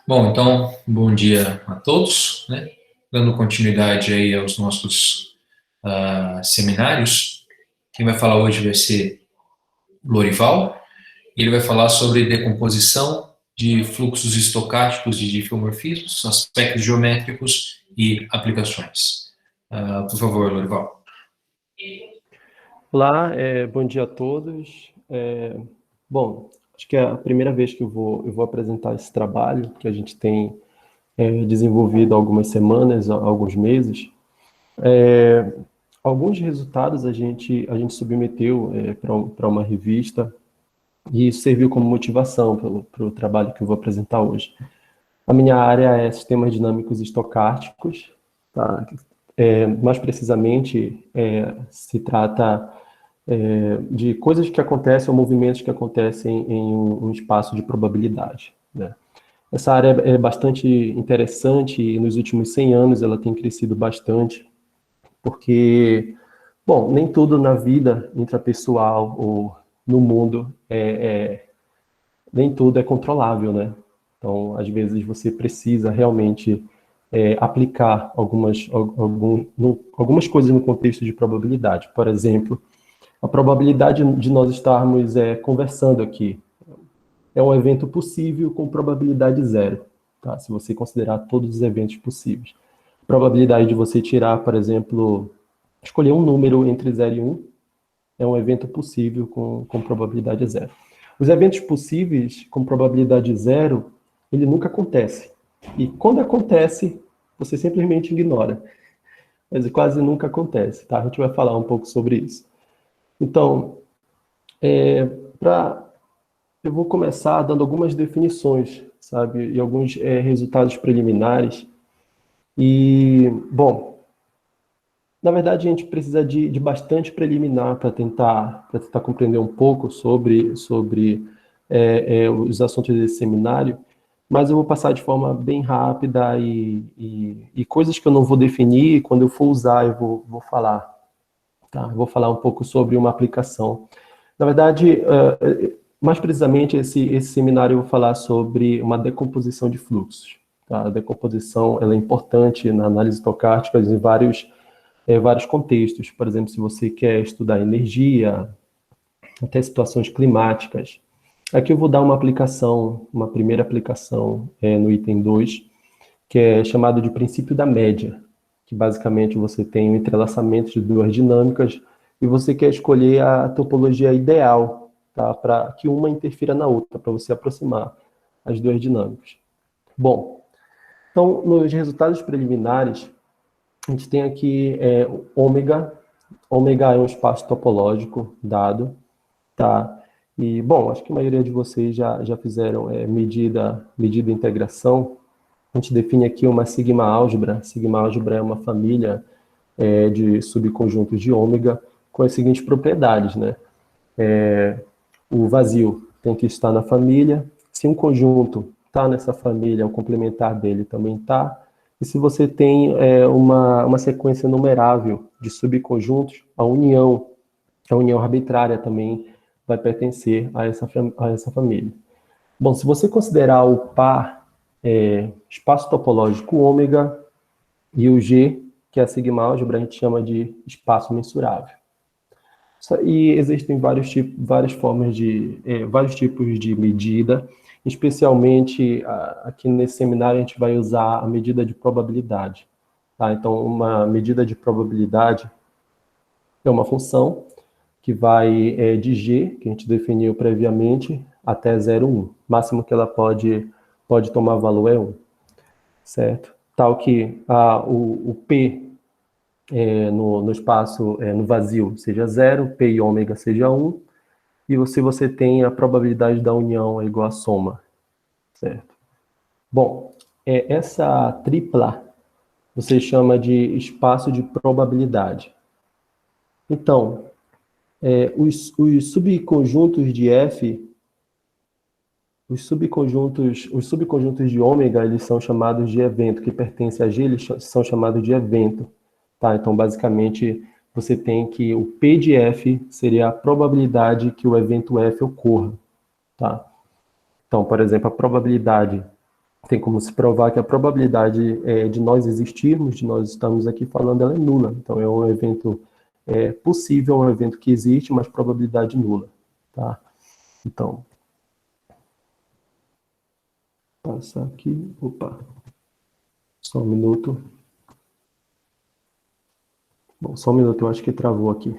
Bom, então, bom dia a todos, né? Dando continuidade aí aos nossos seminários. Quem vai falar hoje vai ser Lorival, e ele vai falar sobre decomposição de fluxos estocásticos de diffeomorfismos, aspectos geométricos e aplicações. Por favor, Lorival. Olá, bom dia a todos. Bom, acho que é a primeira vez que eu vou apresentar esse trabalho que a gente tem desenvolvido há algumas semanas, há alguns meses. Alguns resultados a gente submeteu para uma revista e isso serviu como motivação para o trabalho que eu vou apresentar hoje. A minha área é sistemas dinâmicos estocásticos, tá? Mais precisamente, se trata de coisas que acontecem ou movimentos que acontecem em um espaço de probabilidade, né? Essa área é bastante interessante e nos últimos 100 anos ela tem crescido bastante, porque, bom, nem tudo na vida intrapessoal ou no mundo nem tudo é controlável, né? Então, às vezes você precisa realmente aplicar algumas coisas no contexto de probabilidade. Por exemplo, a probabilidade de nós estarmos conversando aqui é um evento possível com probabilidade zero, tá? Se você considerar todos os eventos possíveis. A probabilidade de você tirar, por exemplo, escolher um número entre 0 e 1 é um evento possível com probabilidade zero. Os eventos possíveis com probabilidade zero, ele nunca acontece. E quando acontece, você simplesmente ignora. Mas quase nunca acontece, tá? A gente vai falar um pouco sobre isso. Então, eu vou começar dando algumas definições, sabe, e alguns resultados preliminares. E, bom, na verdade a gente precisa de bastante preliminar para tentar compreender um pouco sobre os assuntos desse seminário, mas eu vou passar de forma bem rápida e coisas que eu não vou definir, quando eu for usar eu vou falar, tá? Eu vou falar um pouco sobre uma aplicação. Na verdade, mais precisamente, esse seminário eu vou falar sobre uma decomposição de fluxos. Tá? A decomposição ela é importante na análise estocástica em vários contextos. Por exemplo, se você quer estudar energia, até situações climáticas. Aqui eu vou dar uma primeira aplicação no item 2, que é chamado de princípio da média, que basicamente você tem um entrelaçamento de duas dinâmicas e você quer escolher a topologia ideal, tá? Para que uma interfira na outra, para você aproximar as duas dinâmicas. Bom, então, nos resultados preliminares, a gente tem aqui ômega. Ômega é um espaço topológico dado, tá? E, bom, acho que a maioria de vocês já fizeram medida integração. A gente define aqui uma sigma álgebra. Sigma álgebra é uma família de subconjuntos de ômega com as seguintes propriedades, né? O vazio tem que estar na família. Se um conjunto está nessa família, o complementar dele também está. E se você tem uma sequência numerável de subconjuntos, a união arbitrária também vai pertencer a essa família. Bom, se você considerar o par espaço topológico ômega e o G, que é a sigma álgebra, a gente chama de espaço mensurável. E existem vários tipos de medida, especialmente aqui nesse seminário a gente vai usar a medida de probabilidade. Tá? Então, uma medida de probabilidade é uma função que vai de G, que a gente definiu previamente, até 0,1. O máximo que ela pode tomar valor é 1, certo? Tal que o P no espaço, no vazio, seja 0, P e ômega seja 1, e se você tem a probabilidade da união é igual à soma, certo? Bom, essa tripla você chama de espaço de probabilidade. Então, os subconjuntos de F, os subconjuntos de ômega, eles são chamados de evento, que pertence a G, eles são chamados de evento. Tá? Então, basicamente, você tem que o P de F seria a probabilidade que o evento F ocorra. Tá? Então, por exemplo, a probabilidade tem como se provar que a probabilidade de nós existirmos, de nós estarmos aqui falando, ela é nula. Então, é um evento possível, um evento que existe, mas probabilidade nula. Tá? Então, passar aqui, opa, só um minuto. Bom, só um minuto, eu acho que travou aqui.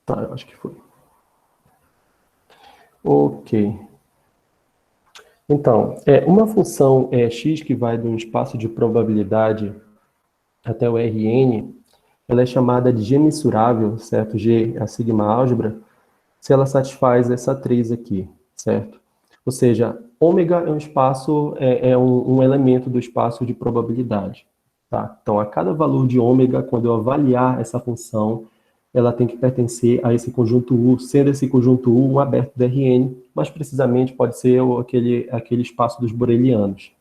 Tá, eu acho que foi. Ok. Então, uma função x que vai de um espaço de probabilidade até o Rn, ela é chamada de G-mensurável, certo? G é a sigma álgebra, se ela satisfaz essa 3 aqui, certo? Ou seja, ômega é um espaço, um elemento do espaço de probabilidade, tá? Então, a cada valor de ômega, quando eu avaliar essa função, ela tem que pertencer a esse conjunto U, sendo esse conjunto U um aberto do Rn, mas precisamente pode ser aquele espaço dos borelianos.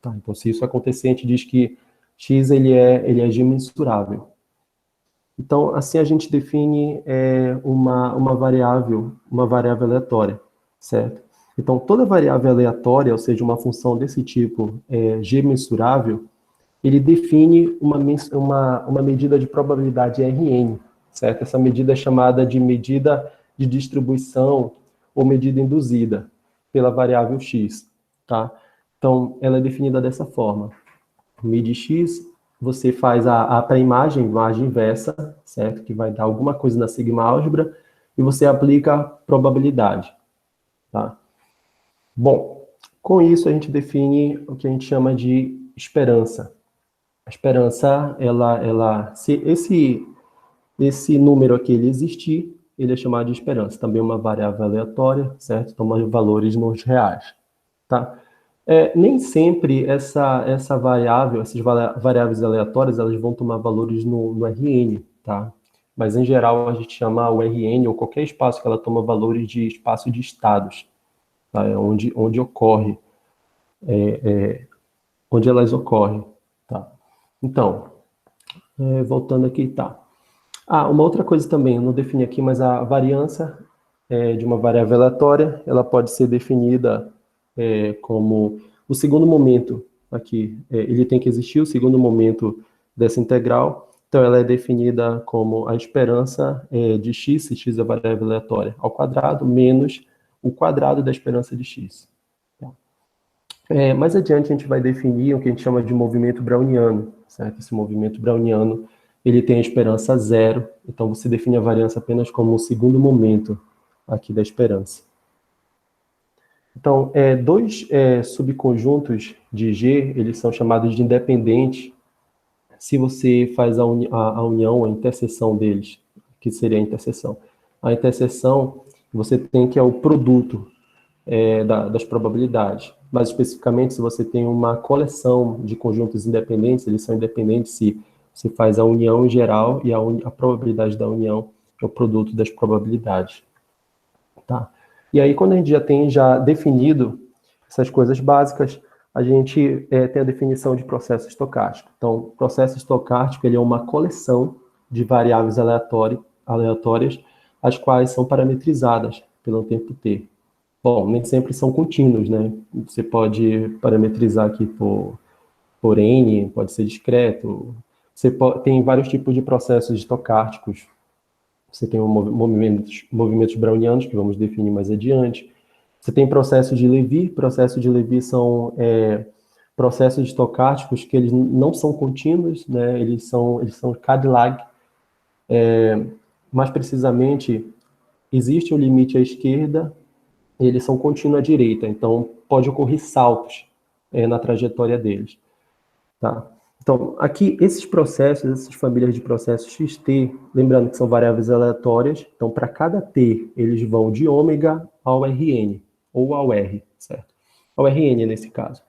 Tá? Então, se isso acontecer, a gente diz que x ele é G-mensurável. Então, assim a gente define uma variável aleatória, certo? Então, toda variável aleatória, ou seja, uma função desse tipo G-mensurável, ele define uma medida de probabilidade Rn, certo? Essa medida é chamada de medida de distribuição ou medida induzida pela variável x, tá? Então, ela é definida dessa forma. Mid x, você faz a pré-imagem, imagem inversa, certo? Que vai dar alguma coisa na sigma álgebra, e você aplica a probabilidade, tá? Bom, com isso a gente define o que a gente chama de esperança. A esperança, se esse número aqui ele existir, ele é chamado de esperança. Também é uma variável aleatória, certo? Toma valores nos reais, tá? Nem sempre essa variável, essas variáveis aleatórias, elas vão tomar valores no Rn, tá? Mas, em geral, a gente chama o Rn, ou qualquer espaço que ela toma valores de espaço de estados, tá? Onde ocorre, onde elas ocorrem, tá? Então, voltando aqui, tá. Uma outra coisa também, eu não defini aqui, mas a variância de uma variável aleatória, ela pode ser definida como o segundo momento aqui. Ele tem que existir o segundo momento dessa integral, então ela é definida como a esperança de x, se x é variável aleatória, ao quadrado, menos o quadrado da esperança de x. Tá? Mais adiante a gente vai definir o que a gente chama de movimento browniano, certo? Esse movimento browniano, ele tem a esperança zero, então você define a variância apenas como o segundo momento aqui da esperança. Então, dois subconjuntos de G, eles são chamados de independentes se você faz a união, a interseção deles, que seria a interseção. A interseção, você tem que é o produto das probabilidades. Mais especificamente, se você tem uma coleção de conjuntos independentes, eles são independentes se você faz a união em geral e a probabilidade da união é o produto das probabilidades. Tá? E aí, quando a gente já tem definido essas coisas básicas, a gente tem a definição de processo estocástico. Então, o processo estocástico ele é uma coleção de variáveis aleatórias, as quais são parametrizadas pelo tempo t. Bom, nem sempre são contínuos, né? Você pode parametrizar aqui por n, pode ser discreto. Tem vários tipos de processos estocásticos. Você tem movimentos brownianos, que vamos definir mais adiante. Você tem processos de Lévy. Processos de Lévy são processos estocásticos que eles não são contínuos, né? Eles são Cadillac. Mais precisamente, existe um limite à esquerda, e eles são contínuos à direita. Então, pode ocorrer saltos na trajetória deles. Tá? Então, aqui, esses processos, essas famílias de processos xt, lembrando que são variáveis aleatórias, então, para cada t, eles vão de ômega ao Rn, ou ao R, certo? Ao Rn, nesse caso.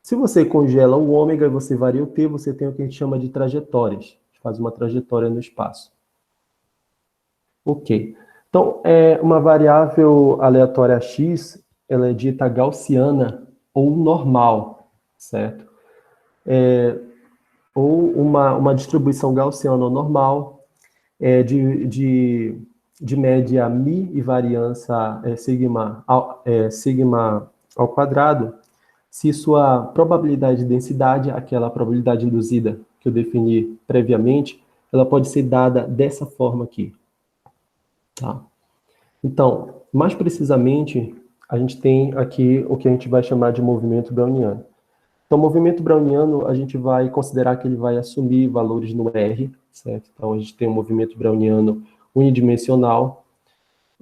Se você congela o ômega e você varia o t, você tem o que a gente chama de trajetórias. Faz uma trajetória no espaço. Ok. Então, uma variável aleatória x, ela é dita gaussiana ou normal, certo? Ou uma distribuição gaussiana ou normal de de média mi e variância sigma ao quadrado, se sua probabilidade de densidade, aquela probabilidade induzida que eu defini previamente, ela pode ser dada dessa forma aqui. Tá? Então, mais precisamente, a gente tem aqui o que a gente vai chamar de movimento browniano. Então, o movimento browniano, a gente vai considerar que ele vai assumir valores no R, certo? Então, a gente tem um movimento browniano unidimensional,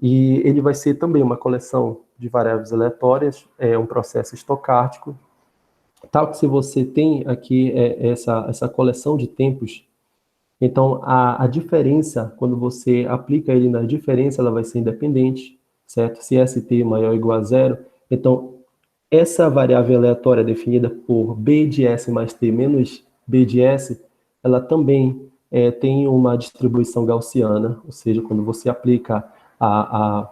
e ele vai ser também uma coleção de variáveis aleatórias, é um processo estocástico, tal que se você tem aqui essa coleção de tempos, então a diferença, quando você aplica ele na diferença, ela vai ser independente, certo? Se ST maior ou igual a zero, então essa variável aleatória definida por B de S mais T menos B de S, ela também tem uma distribuição gaussiana, ou seja, quando você aplica a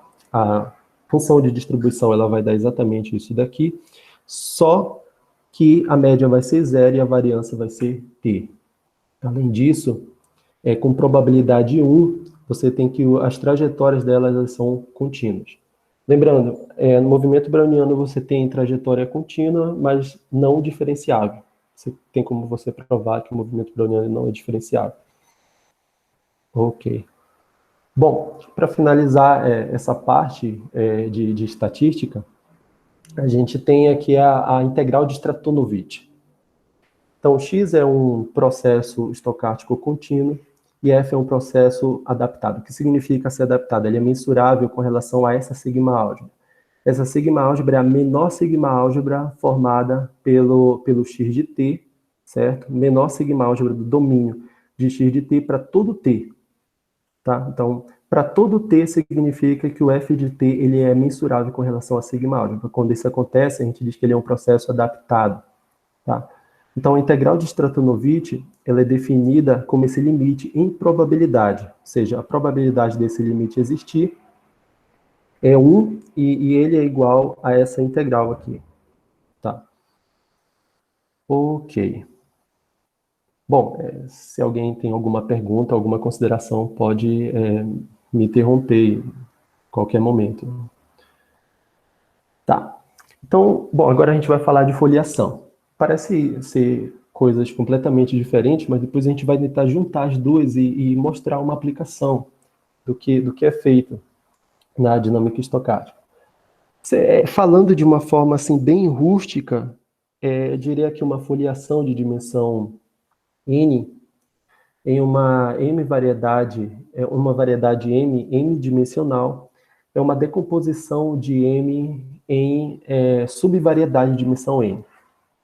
função de distribuição, ela vai dar exatamente isso daqui, só que a média vai ser zero e a variância vai ser T. Além disso, com probabilidade 1, você tem que as trajetórias delas elas são contínuas. Lembrando, no movimento browniano você tem trajetória contínua, mas não diferenciável. Você tem como você provar que o movimento browniano não é diferenciável. Ok. Bom, para finalizar essa parte de estatística, a gente tem aqui a integral de Stratonovich. Então, X é um processo estocástico contínuo e F é um processo adaptado. O que significa ser adaptado? Ele é mensurável com relação a essa sigma álgebra. Essa sigma álgebra é a menor sigma álgebra formada pelo X de T, certo? Menor sigma álgebra do domínio de X de T para todo T. Tá? Então, para todo T significa que o F de T ele é mensurável com relação a sigma álgebra. Quando isso acontece, a gente diz que ele é um processo adaptado. Tá? Então, a integral de Stratonovich ela é definida como esse limite em probabilidade, ou seja, a probabilidade desse limite existir é 1 e ele é igual a essa integral aqui. Tá? Ok. Bom, se alguém tem alguma pergunta, alguma consideração, pode me interromper em qualquer momento. Tá. Então, bom, agora a gente vai falar de foliação. Parece ser coisas completamente diferentes, mas depois a gente vai tentar juntar as duas e mostrar uma aplicação do que é feito na dinâmica estocástica. Falando de uma forma assim bem rústica, eu diria que uma foliação de dimensão n em uma uma variedade m dimensional, é uma decomposição de m em subvariedade de dimensão n,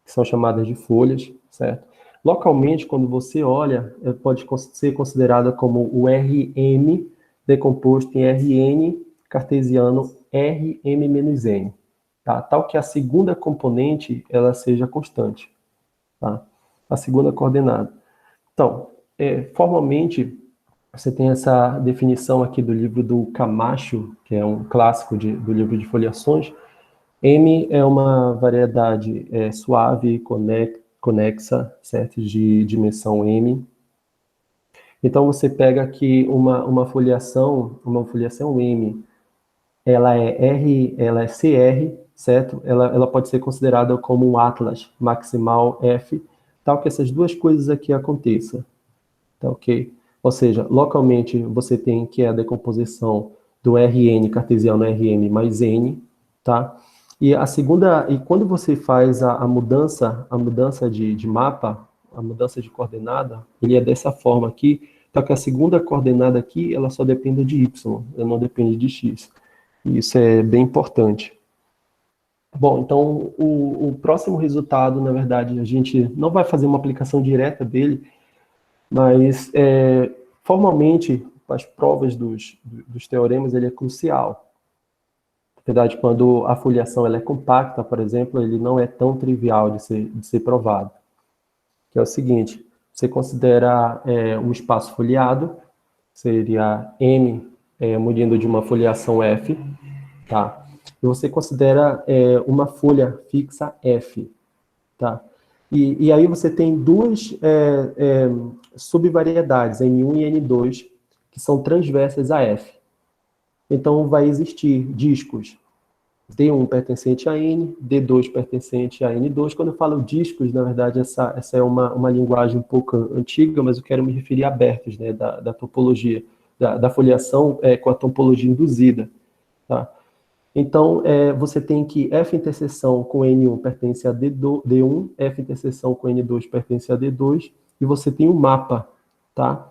que são chamadas de folhas, certo? Localmente, quando você olha, pode ser considerada como o Rm decomposto em Rn cartesiano Rm-n, tá? Tal que a segunda componente ela seja constante, tá? A segunda coordenada. Então, formalmente, você tem essa definição aqui do livro do Camacho, que é um clássico do livro de foliações. M é uma variedade suave, conexa, certo? De dimensão M. Então, você pega aqui uma foliação M, ela é CR, certo? Ela pode ser considerada como um atlas maximal F, tal que essas duas coisas aqui aconteçam. Tá ok? Ou seja, localmente você tem que é a decomposição do Rn cartesiano Rm mais N, tá? E a segunda, e quando você faz a mudança de mapa, a mudança de coordenada, ele é dessa forma aqui, tá que a segunda coordenada aqui, ela só depende de y, ela não depende de x. E isso é bem importante. Bom, então o próximo resultado, na verdade, a gente não vai fazer uma aplicação direta dele, mas, formalmente, as provas dos teoremas, ele é crucial. Na verdade, quando a foliação ela é compacta, por exemplo, ele não é tão trivial de ser provado. Que é o seguinte, você considera um espaço foliado, seria M medindo de uma foliação F, tá? E você considera uma folha fixa F, tá? E aí você tem duas subvariedades, N1 e N2, que são transversas a F. Então, vai existir discos D1 pertencente a N, D2 pertencente a N2. Quando eu falo discos, na verdade, essa é uma linguagem um pouco antiga, mas eu quero me referir a abertos, né, da topologia, da foliação com a topologia induzida. Tá? Então, você tem que F interseção com N1 pertence a D1, F interseção com N2 pertence a D2, e você tem um mapa, tá?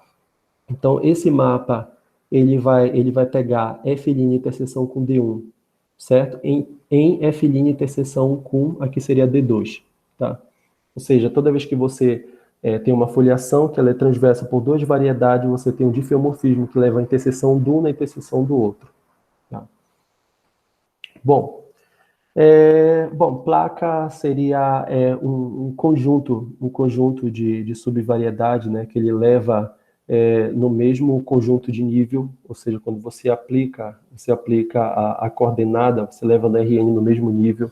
Então, esse mapa, ele vai pegar F' interseção com D1, certo? Em F' interseção com, aqui seria D2, tá? Ou seja, toda vez que você tem uma foliação que ela é transversa por duas variedades, você tem um difeomorfismo que leva a interseção de um na interseção do outro. Tá? Bom, placa seria um conjunto de subvariedade, né, que ele leva no mesmo conjunto de nível, ou seja, quando você aplica a coordenada, você leva no RN no mesmo nível.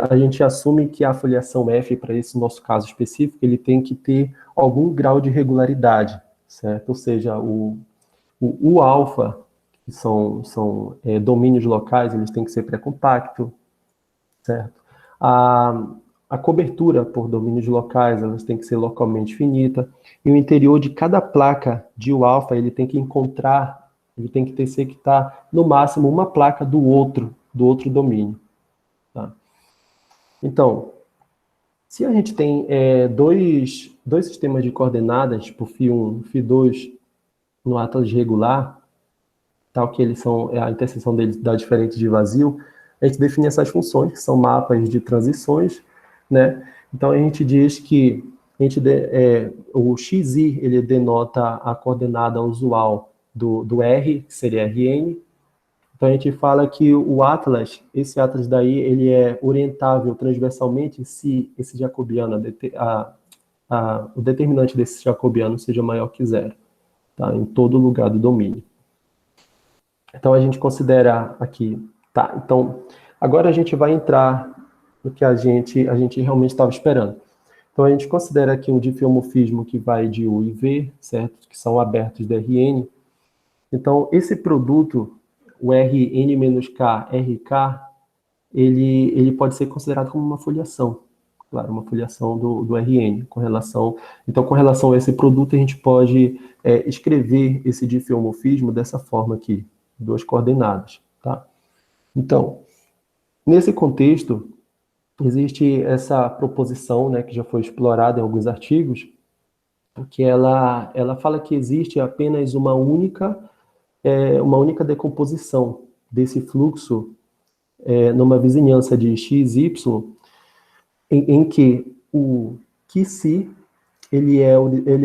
A gente assume que a foliação F, para esse nosso caso específico, ele tem que ter algum grau de regularidade, certo? Ou seja, o alfa, que são domínios locais, eles têm que ser pré-compacto, certo? A cobertura por domínios locais, elas têm que ser localmente finita, e o interior de cada placa de U-alfa, ele tem que ter sectar no máximo uma placa do outro domínio. Tá? Então, se a gente tem dois sistemas de coordenadas, tipo φ1 e φ2, no atlas regular, tal que eles são, a interseção deles dá diferente de vazio, a gente define essas funções, que são mapas de transições, né? Então, a gente diz que o xi, ele denota a coordenada usual do R, que seria Rn. Então, a gente fala que o atlas, esse atlas daí, ele é orientável transversalmente se esse jacobiano, o determinante desse jacobiano seja maior que zero, tá? Em todo lugar do domínio. Então, a gente considera aqui, tá? Então, agora a gente vai entrar no que a gente realmente estava esperando. Então, a gente considera aqui um difeomorfismo que vai de U e V, certo? Que são abertos de Rn. Então, esse produto, o Rn-K, RK, ele pode ser considerado como uma foliação. Claro, uma foliação do Rn, com relação a esse produto, a gente pode escrever esse difeomorfismo dessa forma aqui, duas coordenadas, tá? Então, nesse contexto, existe essa proposição, né, que já foi explorada em alguns artigos, que ela fala que existe apenas uma única decomposição desse fluxo numa vizinhança de x, y, em que o QC ele é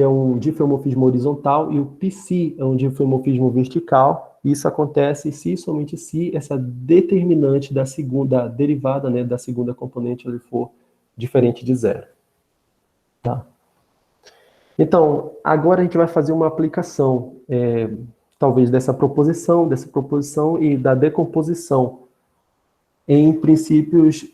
um difeomorfismo horizontal e o PC é um difeomorfismo vertical. Isso acontece se e somente se essa determinante da segunda derivada, né, da segunda componente, ele for diferente de zero. Tá? Então, agora a gente vai fazer uma aplicação, talvez dessa proposição e da decomposição em princípios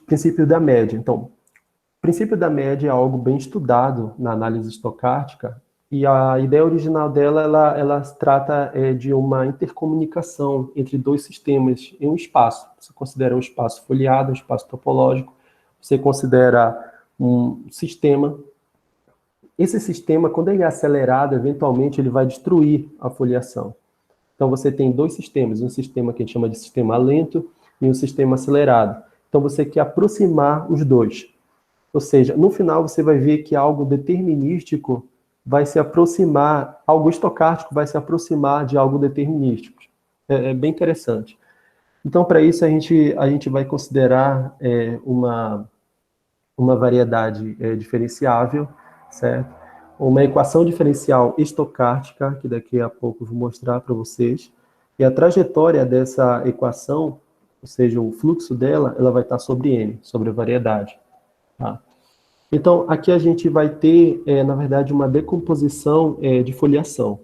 da média. Então, o princípio da média é algo bem estudado na análise estocástica, e a ideia original dela, ela trata de uma intercomunicação entre dois sistemas em um espaço. Você considera um espaço foliado, um espaço topológico, você considera um sistema. Esse sistema, quando ele é acelerado, eventualmente ele vai destruir a foliação. Então você tem dois sistemas, um sistema que a gente chama de sistema lento e um sistema acelerado. Então você quer aproximar os dois. Ou seja, no final você vai ver que algo determinístico vai se aproximar, algo estocástico vai se aproximar de algo determinístico. É bem interessante. Então, para isso, a gente vai considerar uma variedade diferenciável, certo? Uma equação diferencial estocástica, que daqui a pouco eu vou mostrar para vocês. E a trajetória dessa equação, ou seja, o fluxo dela, ela vai estar sobre N, sobre a variedade. Tá? Então, aqui a gente vai ter, na verdade, uma decomposição de foliação.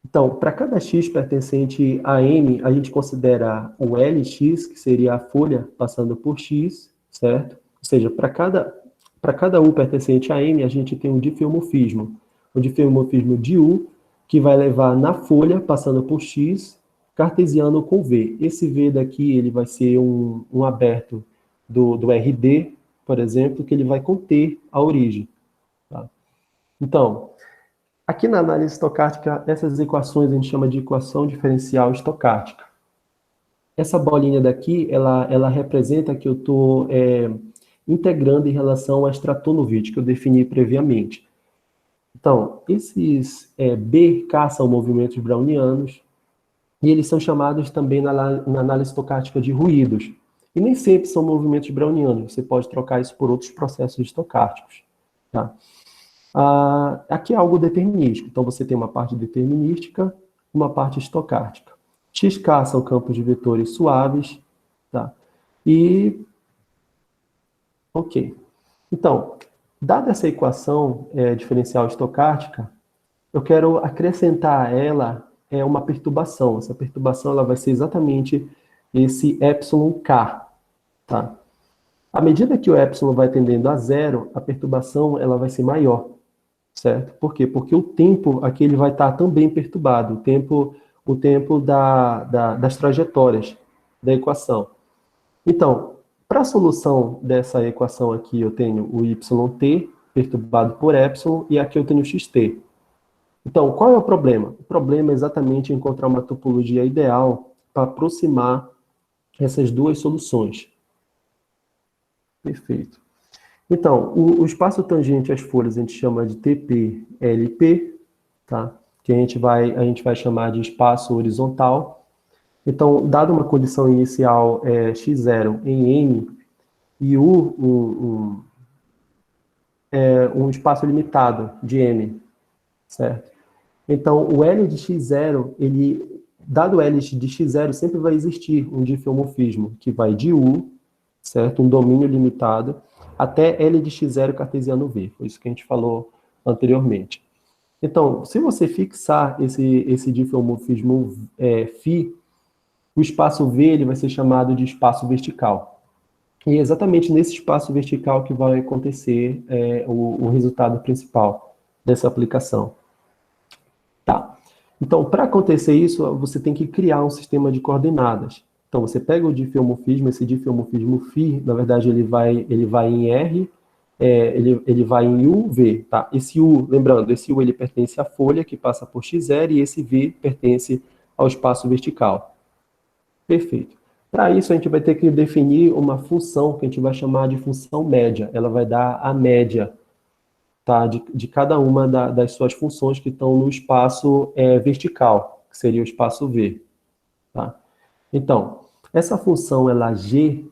Então, para cada x pertencente a M, a gente considera o Lx, que seria a folha passando por x, certo? Ou seja, para cada U pertencente a M, a gente tem um difeomorfismo. O difeomorfismo de U que vai levar na folha, passando por X, cartesiano com V. Esse V daqui, ele vai ser um aberto do RD, por exemplo, que ele vai conter a origem. Tá? Então, aqui na análise estocástica, essas equações a gente chama de equação diferencial estocástica. Essa bolinha daqui, ela representa que eu estou integrando em relação a Stratonovich, que eu defini previamente. Então, esses B, K são movimentos brownianos, e eles são chamados também na análise estocástica de ruídos. E nem sempre são movimentos brownianos, você pode trocar isso por outros processos estocásticos. Tá? Aqui é algo determinístico, então você tem uma parte determinística, uma parte estocástica. XK são campos de vetores suaves, tá? E, ok. Então, dada essa equação diferencial estocástica, eu quero acrescentar a ela uma perturbação. Essa perturbação ela vai ser exatamente esse εk, tá? À medida que o epsilon vai tendendo a zero, a perturbação ela vai ser maior, certo? Por quê? Porque o tempo aqui ele vai estar também perturbado, o tempo das trajetórias da equação. Então, para a solução dessa equação aqui, eu tenho o yt perturbado por epsilon e aqui eu tenho o xt. Então, qual é o problema? O problema é exatamente encontrar uma topologia ideal para aproximar essas duas soluções. Perfeito. Então, o espaço tangente às folhas a gente chama de TP-LP, tá? Que a gente vai chamar de espaço horizontal. Então, dada uma condição inicial x0 em M e U, um espaço limitado de M, certo? Então, o L de x0, dado L de x0, sempre vai existir um diffeomorfismo que vai de U, certo? Um domínio limitado, até L de x0 cartesiano V. Foi isso que a gente falou anteriormente. Então, se você fixar esse diffeomorfismo φ, o espaço V ele vai ser chamado de espaço vertical. E é exatamente nesse espaço vertical que vai acontecer o resultado principal dessa aplicação. Tá. Então, para acontecer isso, você tem que criar um sistema de coordenadas. Então, você pega o diffeomorfismo, esse diffeomorfismo φ, na verdade, ele vai em R, ele vai em U, V, tá? Esse U, lembrando, esse U ele pertence à folha, que passa por x0, e esse V pertence ao espaço vertical. Perfeito. Para isso, a gente vai ter que definir uma função que a gente vai chamar de função média. Ela vai dar a média, tá, de cada uma das suas funções que estão no espaço vertical, que seria o espaço V. Tá? Então, essa função, ela G,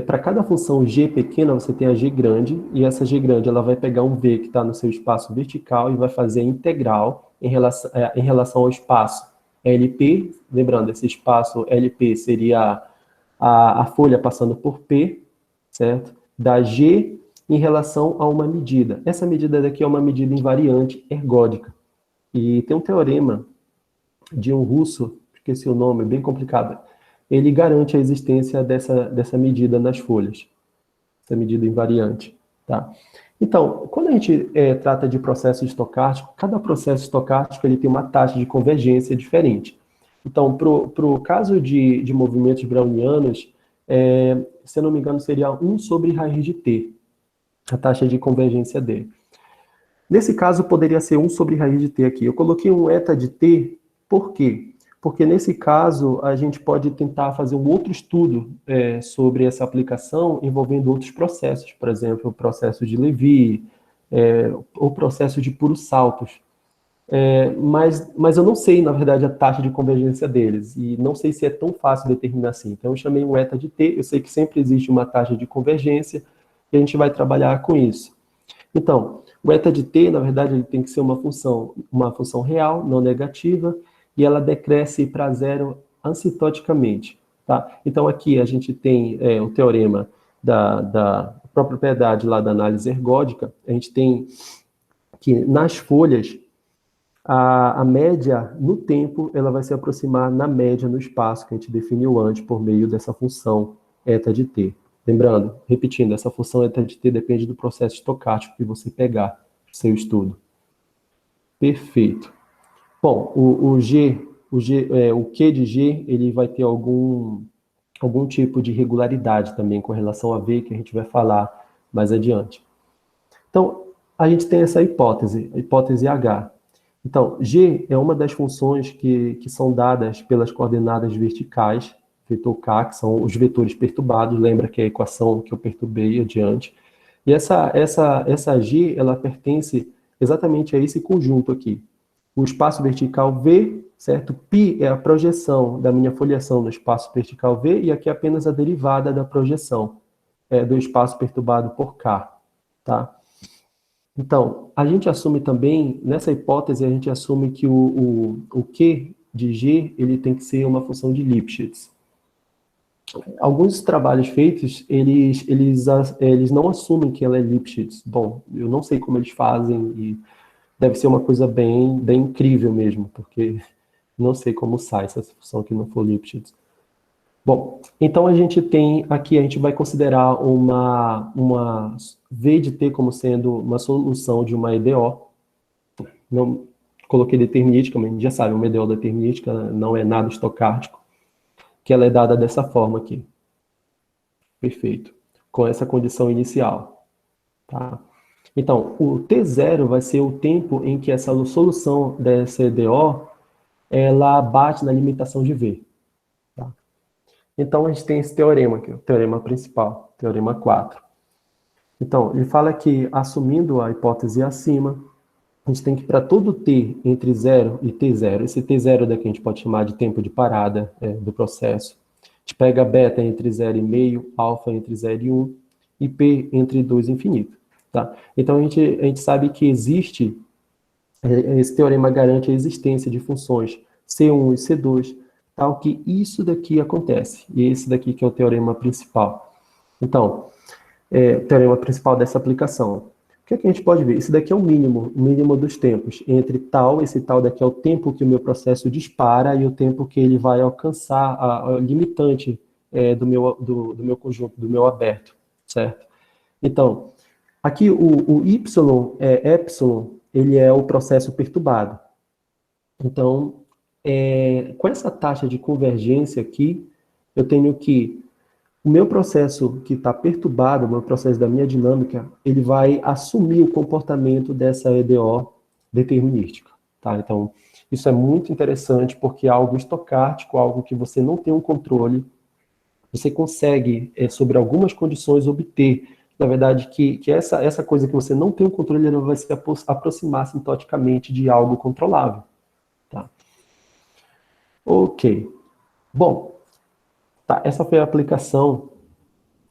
para cada função G pequena, você tem a G grande, e essa G grande ela vai pegar um V que está no seu espaço vertical e vai fazer a integral em relação ao espaço LP. Lembrando, esse espaço LP seria a folha passando por P, certo? Da G em relação a uma medida. Essa medida daqui é uma medida invariante ergódica. E tem um teorema de um russo, esqueci o nome, bem complicado. Ele garante a existência dessa medida nas folhas, essa medida invariante. Tá? Então, quando a gente trata de processo estocástico, cada processo estocástico ele tem uma taxa de convergência diferente. Então, para o caso de movimentos brownianos, se eu não me engano, seria 1 sobre raiz de t, a taxa de convergência dele. Nesse caso, poderia ser 1 sobre raiz de t aqui. Eu coloquei um eta de t, por quê? Porque nesse caso, a gente pode tentar fazer um outro estudo sobre essa aplicação envolvendo outros processos, por exemplo, o processo de Levy, ou processo de puros saltos. Mas eu não sei, na verdade, a taxa de convergência deles, e não sei se é tão fácil determinar assim. Então, eu chamei um eta de t, eu sei que sempre existe uma taxa de convergência, e a gente vai trabalhar com isso. Então, o eta de t, na verdade, ele tem que ser uma função real, não negativa, e ela decresce para zero asintoticamente. Tá? Então, aqui a gente tem o teorema da própria propriedade lá da análise ergódica. A gente tem que nas folhas, a média no tempo, ela vai se aproximar na média no espaço que a gente definiu antes por meio dessa função eta de t. Lembrando, repetindo, essa função eta de t depende do processo estocástico que você pegar no seu estudo. Perfeito. Bom, o Q de G, ele vai ter algum tipo de regularidade também com relação a V, que a gente vai falar mais adiante. Então, a gente tem essa hipótese, a hipótese H. Então, G é uma das funções que são dadas pelas coordenadas verticais, vetor K, que são os vetores perturbados, lembra que é a equação que eu perturbei adiante. E essa G, ela pertence exatamente a esse conjunto aqui. O espaço vertical V, certo? Π é a projeção da minha foliação no espaço vertical V, e aqui é apenas a derivada da projeção do espaço perturbado por K, tá? Então, a gente assume também, nessa hipótese, a gente assume que o Q de G, ele tem que ser uma função de Lipschitz. Alguns trabalhos feitos, eles não assumem que ela é Lipschitz. Bom, eu não sei como eles fazem, e deve ser uma coisa bem incrível mesmo, porque não sei como sai essa função que não for Lipschitz. Bom, então a gente tem aqui, a gente vai considerar uma V de T como sendo uma solução de uma EDO. Não coloquei determinística, mas a gente já sabe, uma EDO determinística não é nada estocástico, que ela é dada dessa forma aqui. Perfeito. Com essa condição inicial. Tá? Então, o T0 vai ser o tempo em que essa solução dessa EDO, ela bate na limitação de V. Tá? Então, a gente tem esse teorema aqui, o teorema principal, teorema 4. Então, ele fala que, assumindo a hipótese acima, a gente tem que, para todo t entre 0 e t0, esse t0 daqui a gente pode chamar de tempo de parada do processo. A gente pega beta entre 0,5, alfa entre 0 e 1, e p entre 2 e infinito. Tá? Então, a gente sabe que existe, esse teorema garante a existência de funções C1 e C2, tal que isso daqui acontece. E esse daqui que é o teorema principal. Então, o teorema principal dessa aplicação. O que é que a gente pode ver? Isso daqui é o mínimo dos tempos. Entre tal, esse tal daqui é o tempo que o meu processo dispara e o tempo que ele vai alcançar a limitante do meu conjunto, do meu aberto, certo? Então, aqui o y, epsilon, ele é o processo perturbado. Então, com essa taxa de convergência aqui, eu tenho que o meu processo que está perturbado, o meu processo da minha dinâmica, ele vai assumir o comportamento dessa EDO determinística. Tá? Então, isso é muito interessante porque é algo estocástico, algo que você não tem um controle, você consegue, sobre algumas condições, obter, na verdade, que essa coisa que você não tem um controle, ela vai se aproximar sintoticamente de algo controlável. Tá? Ok. Bom, tá, essa foi a aplicação.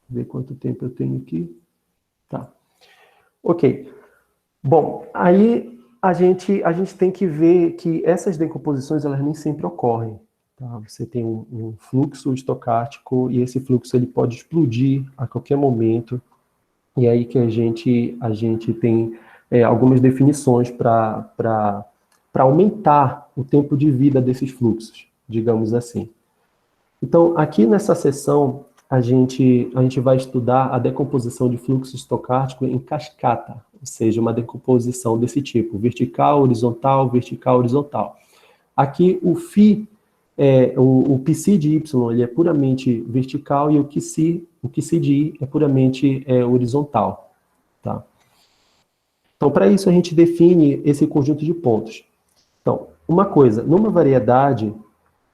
Vou ver quanto tempo eu tenho aqui. Tá. Ok. Bom, aí a gente tem que ver que essas decomposições, elas nem sempre ocorrem. Tá? Você tem um fluxo estocástico e esse fluxo ele pode explodir a qualquer momento. E aí que a gente tem algumas definições para aumentar o tempo de vida desses fluxos, digamos assim. Então, aqui nessa sessão, a gente vai estudar a decomposição de fluxo estocástico em cascata, ou seja, uma decomposição desse tipo, vertical, horizontal. Aqui, o φ, o psi de y, ele é puramente vertical, e o psi de i é puramente horizontal. Tá? Então, para isso, a gente define esse conjunto de pontos. Então, uma coisa, numa variedade,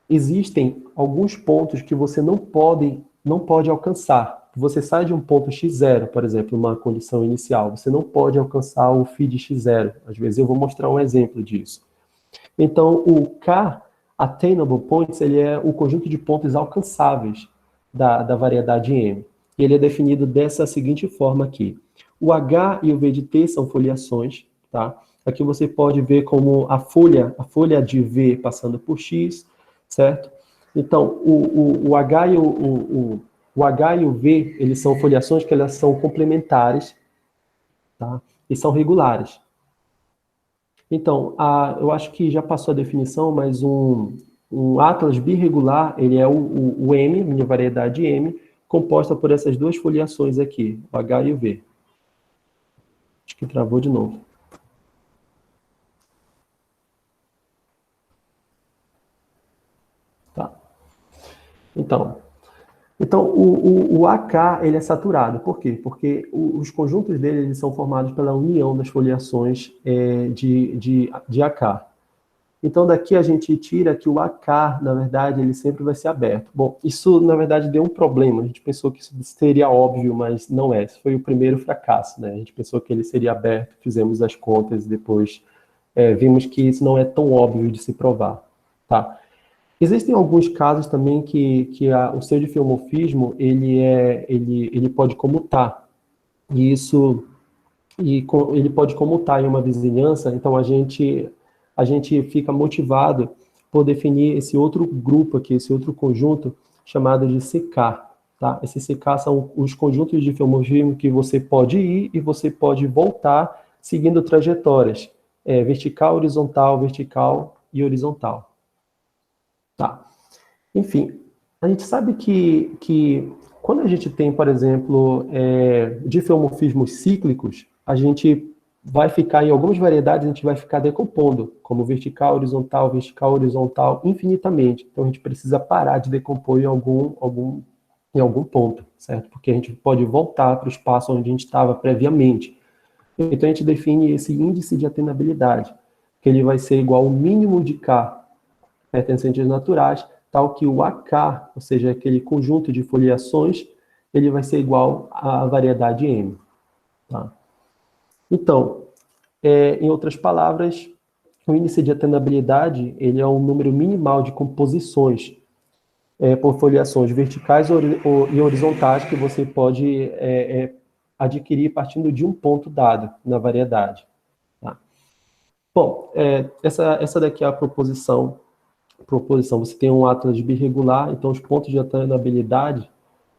existem alguns pontos que você não pode alcançar. Você sai de um ponto x0, por exemplo, uma condição inicial, você não pode alcançar o φ de x0. Às vezes eu vou mostrar um exemplo disso. Então, o K, Attainable Points, ele é o conjunto de pontos alcançáveis da variedade M. E ele é definido dessa seguinte forma aqui. O H e o V de T são foliações, tá? Aqui você pode ver como a folha de V passando por X, certo? Então, o H e o V, eles são foliações que elas são complementares, tá? E são regulares. Então, eu acho que já passou a definição, mas um atlas birregular, ele é o M, minha variedade M, composta por essas duas foliações aqui, o H e o V. Acho que travou de novo. Então o AK ele é saturado. Por quê? Porque os conjuntos dele eles são formados pela união das foliações de AK. Então, daqui a gente tira que o AK, na verdade, ele sempre vai ser aberto. Bom, isso, na verdade, deu um problema. A gente pensou que isso seria óbvio, mas não é. Esse foi o primeiro fracasso, né? A gente pensou que ele seria aberto, fizemos as contas e depois vimos que isso não é tão óbvio de se provar, tá? Existem alguns casos também que o pseudofilmorfismo, ele pode comutar. E ele pode comutar em uma vizinhança, então a gente fica motivado por definir esse outro grupo aqui, esse outro conjunto chamado de CK, tá? Esses CK são os conjuntos de filmorfismo que você pode ir e você pode voltar seguindo trajetórias, vertical, horizontal e horizontal. Tá. Enfim, a gente sabe que quando a gente tem, por exemplo, difeomorfismos cíclicos, a gente vai ficar, em algumas variedades, a gente vai ficar decompondo, como vertical, horizontal, infinitamente. Então, a gente precisa parar de decompor em algum ponto, certo? Porque a gente pode voltar para o espaço onde a gente estava previamente. Então, a gente define esse índice de atenabilidade, que ele vai ser igual ao mínimo de K pertencentes naturais, tal que o AK, ou seja, aquele conjunto de foliações, ele vai ser igual à variedade M. Tá? Então, em outras palavras, o índice de atenabilidade ele é um número minimal de composições por foliações verticais e horizontais que você pode adquirir partindo de um ponto dado na variedade. Tá? Bom, essa daqui é a proposição, você tem um Atlas birregular, então os pontos de atenabilidade,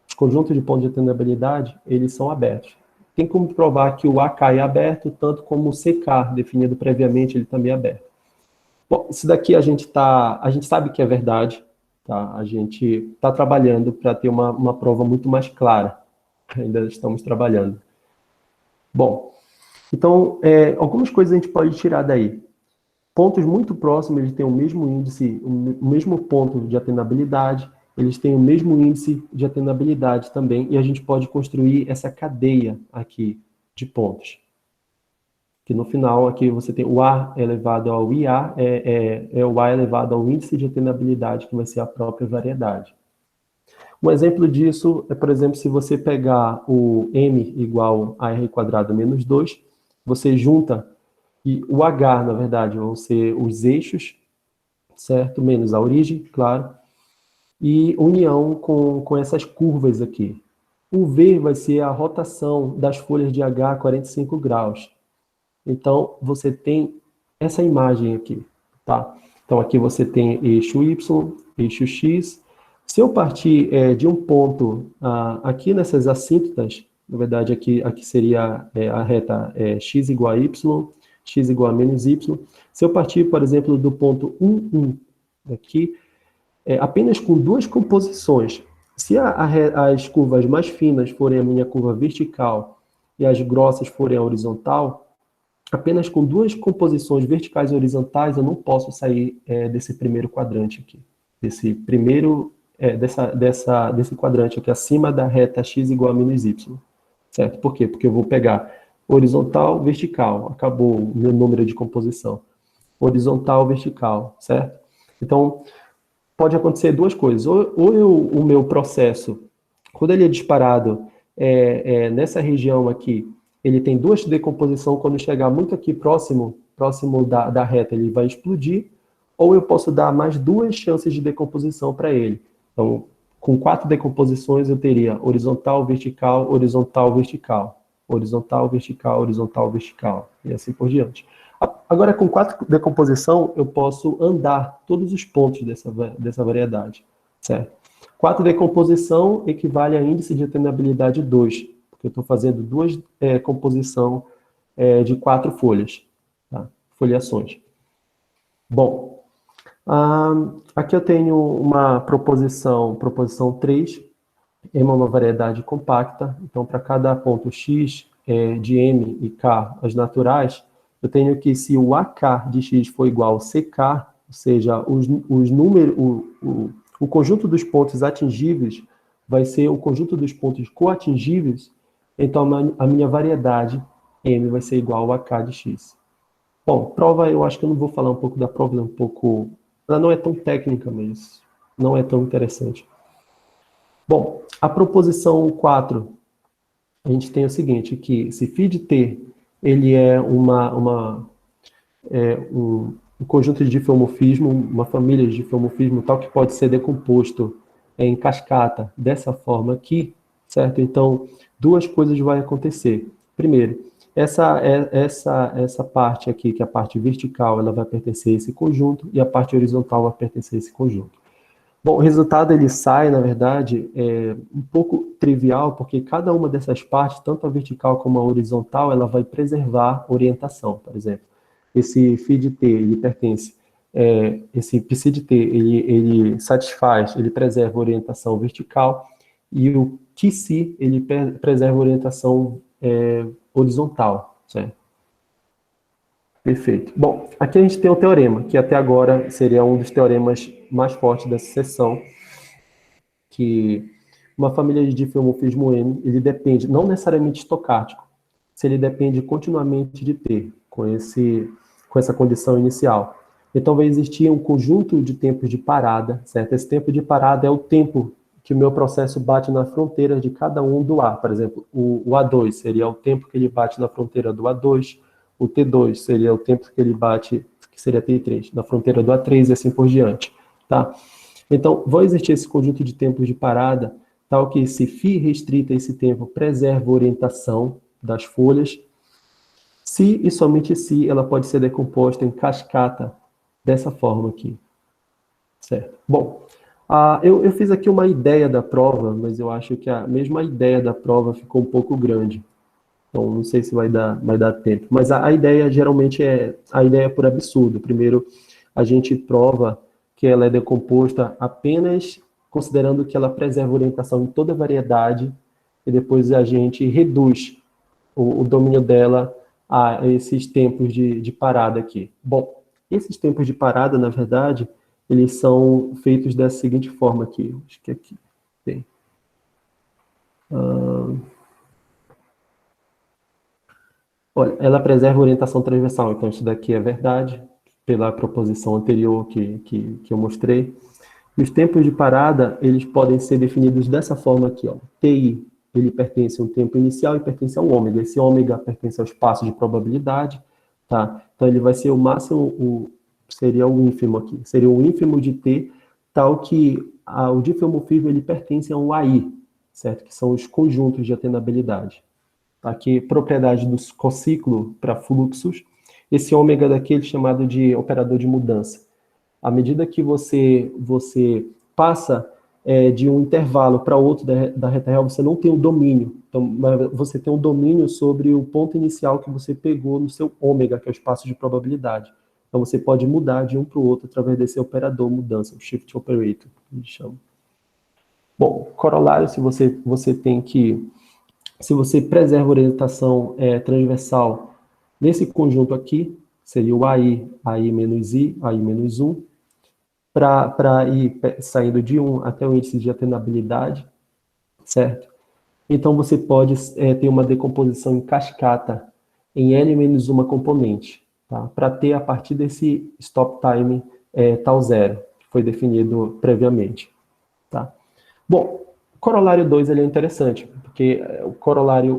os conjuntos de pontos de atenabilidade, eles são abertos. Tem como provar que o AK é aberto, tanto como o CK, definido previamente, ele também é aberto. Bom, isso daqui a gente sabe que é verdade, tá? A gente está trabalhando para ter uma prova muito mais clara. Ainda estamos trabalhando. Bom, então, algumas coisas a gente pode tirar daí. Pontos muito próximos, eles têm o mesmo índice, o mesmo ponto de atenabilidade, eles têm o mesmo índice de atenabilidade também, e a gente pode construir essa cadeia aqui de pontos. Que no final aqui você tem o A elevado ao IA, o A elevado ao índice de atenabilidade, que vai ser a própria variedade. Um exemplo disso é, por exemplo, se você pegar o M igual a R quadrado menos 2, você junta. E o H, na verdade, vão ser os eixos, certo? Menos a origem, claro. E união com essas curvas aqui. O V vai ser a rotação das folhas de H a 45 graus. Então, você tem essa imagem aqui, tá? Então, aqui você tem eixo Y, eixo X. Se eu partir de um ponto aqui nessas assíntotas, na verdade, aqui seria a reta x igual a y, x igual a menos y. Se eu partir, por exemplo, do ponto 1, 1, aqui, apenas com duas composições, se as curvas mais finas forem a minha curva vertical e as grossas forem a horizontal, apenas com duas composições verticais e horizontais eu não posso sair desse primeiro quadrante aqui. Desse quadrante aqui, acima da reta x igual a menos y. Certo? Por quê? Porque eu vou pegar horizontal, vertical, acabou o meu número de composição. Horizontal, vertical, certo? Então, pode acontecer duas coisas. O meu processo, quando ele é disparado nessa região aqui, ele tem duas decomposições, quando chegar muito aqui próximo da reta, ele vai explodir, ou eu posso dar mais duas chances de decomposição para ele. Então, com 4 decomposições, eu teria horizontal, vertical, horizontal, vertical. Horizontal, vertical, horizontal, vertical. E assim por diante. Agora, com 4 decomposição, eu posso andar todos os pontos dessa variedade. Certo? 4 decomposição equivale a índice de atenabilidade 2, porque eu estou fazendo duas composição de 4 folhas. Tá? Foliações. Bom, aqui eu tenho uma proposição 3, M é uma variedade compacta, então para cada ponto X de M e K, as naturais, eu tenho que se o AK de X for igual ao CK, ou seja, O conjunto dos pontos atingíveis vai ser o conjunto dos pontos coatingíveis, então a minha variedade M vai ser igual a K de X. Bom, prova, eu acho que eu não vou falar um pouco da prova, ela não é tão técnica, mas não é tão interessante. Bom, a proposição 4, a gente tem o seguinte, que se φ de t, ele é um conjunto de difeomorfismo, uma família de difeomorfismo tal que pode ser decomposto em cascata dessa forma aqui, certo? Então, duas coisas vão acontecer. Primeiro, essa parte aqui, que é a parte vertical, ela vai pertencer a esse conjunto, e a parte horizontal vai pertencer a esse conjunto. Bom, o resultado ele sai, na verdade, um pouco trivial, porque cada uma dessas partes, tanto a vertical como a horizontal, ela vai preservar orientação, por exemplo. Esse φ de t, ele pertence, esse psi de t, ele satisfaz, ele preserva a orientação vertical, e o qi, ele preserva a orientação horizontal, certo? Perfeito. Bom, aqui a gente tem o teorema, que até agora seria um dos teoremas mais fortes dessa seção, que uma família de difeomorfismo M, ele depende, não necessariamente estocástico, se ele depende continuamente de T, com essa condição inicial. Então vai existir um conjunto de tempos de parada, certo? Esse tempo de parada é o tempo que o meu processo bate na fronteira de cada um do A. Por exemplo, o A2 seria o tempo que ele bate na fronteira do A2, o T2 seria o tempo que ele bate, que seria T3, na fronteira do A3 e assim por diante, tá? Então, vai existir esse conjunto de tempos de parada, tal que se φ restrita esse tempo preserva a orientação das folhas, se e somente se ela pode ser decomposta em cascata dessa forma aqui, certo? Bom, eu fiz aqui uma ideia da prova, mas eu acho que a mesma ideia da prova ficou um pouco grande. Então, não sei se vai dar tempo. Mas a ideia, geralmente, a ideia por absurdo. Primeiro, a gente prova que ela é decomposta apenas considerando que ela preserva a orientação em toda a variedade, e depois a gente reduz o domínio dela a esses tempos de parada aqui. Bom, esses tempos de parada, na verdade, eles são feitos dessa seguinte forma aqui. Acho que aqui tem. Olha, ela preserva a orientação transversal, então isso daqui é verdade, pela proposição anterior que eu mostrei. E os tempos de parada, eles podem ser definidos dessa forma aqui, ó. TI, ele pertence a um tempo inicial e pertence ao ômega. Esse ômega pertence ao espaço de probabilidade, tá? Então ele vai ser o máximo, seria o ínfimo aqui, seria o ínfimo de T, tal que o difeomorfismo, ele pertence a um AI, certo? Que são os conjuntos de atenabilidade. Aqui, propriedade do cociclo para fluxos. Esse ômega daqui é chamado de operador de mudança. À medida que você passa de um intervalo para outro da reta real, você não tem o domínio. Então, você tem o domínio sobre o ponto inicial que você pegou no seu ômega, que é o espaço de probabilidade. Então, você pode mudar de um para o outro através desse operador mudança, o shift operator, que a gente chama. Bom, corolário, se você preserva a orientação transversal nesse conjunto aqui, seria o AI, AI menos I, AI menos 1, para ir saindo de 1 até o índice de atenabilidade, certo? Então, você pode ter uma decomposição em cascata em N menos uma componente, tá? Para ter a partir desse stop time tal zero, que foi definido previamente, tá? Bom, o corolário 2 ele é interessante, porque o corolário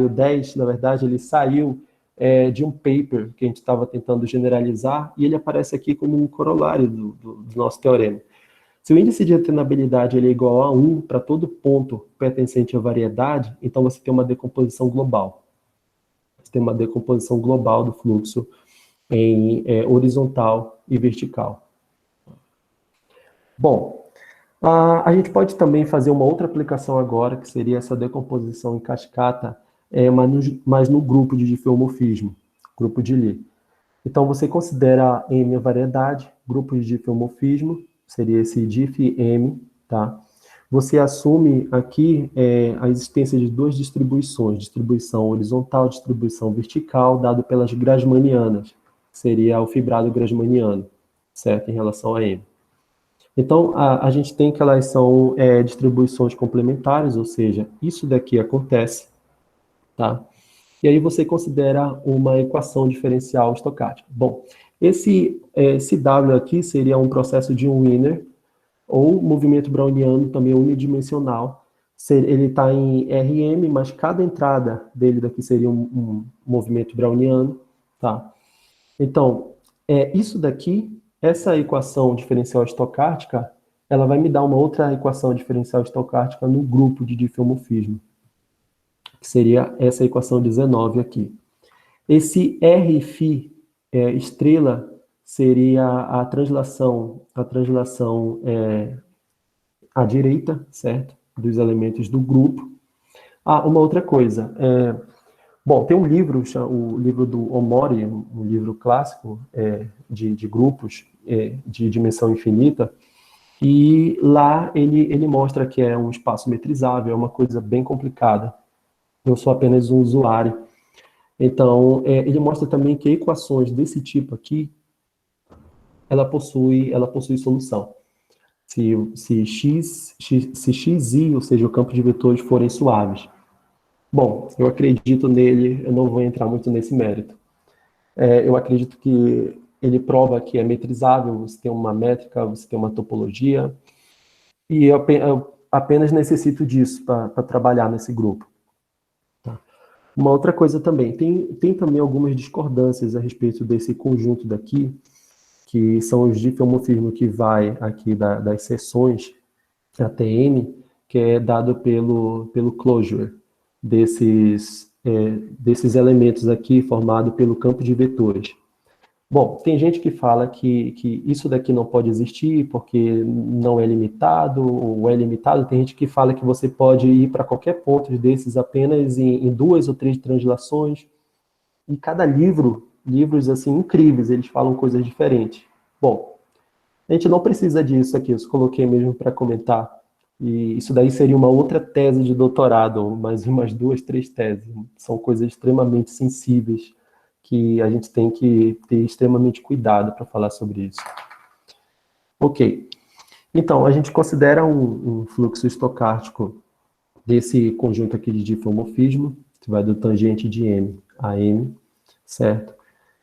10, na verdade, ele saiu de um paper que a gente estava tentando generalizar, e ele aparece aqui como um corolário do nosso teorema. Se o índice de atenabilidade ele é igual a 1 para todo ponto pertencente à variedade, então você tem uma decomposição global. Você tem uma decomposição global do fluxo em horizontal e vertical. Bom, a gente pode também fazer uma outra aplicação agora, que seria essa decomposição em cascata, mas no grupo de difeomorfismo, grupo de Lie. Então, você considera M a variedade, grupo de difeomorfismo, seria esse dif-M, tá? Você assume aqui a existência de duas distribuições, distribuição horizontal, distribuição vertical, dado pelas Grassmannianas, seria o fibrado Grassmanniano, certo? Em relação a M. Então, a gente tem que elas são distribuições complementares, ou seja, isso daqui acontece, tá? E aí você considera uma equação diferencial estocástica. Bom, esse W aqui seria um processo de Wiener, ou movimento browniano, também unidimensional. Ele está em Rm, mas cada entrada dele daqui seria um movimento browniano, tá? Então, isso daqui, essa equação diferencial estocástica, ela vai me dar uma outra equação diferencial estocástica no grupo de difeomorfismo, que seria essa equação 19 aqui. Esse Rφ estrela seria a translação à direita, certo? Dos elementos do grupo. Uma outra coisa. Bom, tem um livro, o livro do Omori, um livro clássico de grupos de dimensão infinita, e lá ele mostra que é um espaço metrizável, é uma coisa bem complicada. Eu sou apenas um usuário. Então, ele mostra também que equações desse tipo aqui, ela possui solução. Se x, y, ou seja, o campo de vetores forem suaves. Bom, eu acredito nele, eu não vou entrar muito nesse mérito. Eu acredito que ele prova que é metrizável, você tem uma métrica, você tem uma topologia, e eu apenas necessito disso para trabalhar nesse grupo. Tá? Uma outra coisa também, tem também algumas discordâncias a respeito desse conjunto daqui, que são os difeomorfismos que vai aqui das seções até N, que é dado pelo closure desses elementos aqui formado pelo campo de vetores. Bom, tem gente que fala que isso daqui não pode existir porque não é limitado, ou é limitado. Tem gente que fala que você pode ir para qualquer ponto desses apenas em 2 ou 3 translações. E cada livros assim incríveis, eles falam coisas diferentes. Bom, a gente não precisa disso aqui, eu só coloquei mesmo para comentar. E isso daí seria uma outra tese de doutorado, mais umas 2, 3 teses. São coisas extremamente sensíveis que a gente tem que ter extremamente cuidado para falar sobre isso. Ok. Então, a gente considera um fluxo estocástico desse conjunto aqui de difeomorfismo, que vai do tangente de M a M, certo?